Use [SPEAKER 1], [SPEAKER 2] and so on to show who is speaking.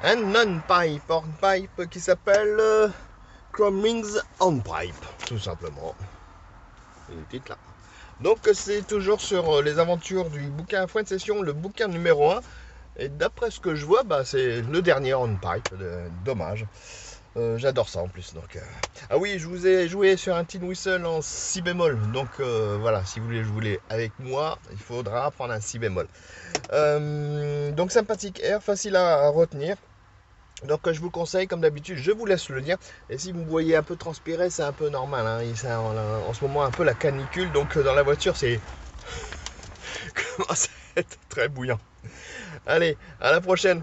[SPEAKER 1] un non-pipe, hornpipe qui s'appelle Cummins Hornpipe, tout simplement. Le titre là. Donc c'est toujours sur les aventures du bouquin Foin de Session, le bouquin numéro 1. Et d'après ce que je vois, bah, c'est le dernier hornpipe, dommage. J'adore ça en plus. Donc, ah oui, je vous ai joué sur un tin whistle en si bémol. Donc voilà, si vous voulez jouer avec moi, il faudra prendre un si bémol. Donc sympathique air, facile à retenir. Donc je vous conseille, comme d'habitude, je vous laisse le lien. Et si vous me voyez un peu transpirer, c'est un peu normal. Hein. C'est en ce moment un peu la canicule, donc dans la voiture, c'est commence à être très bouillant. Allez, à la prochaine.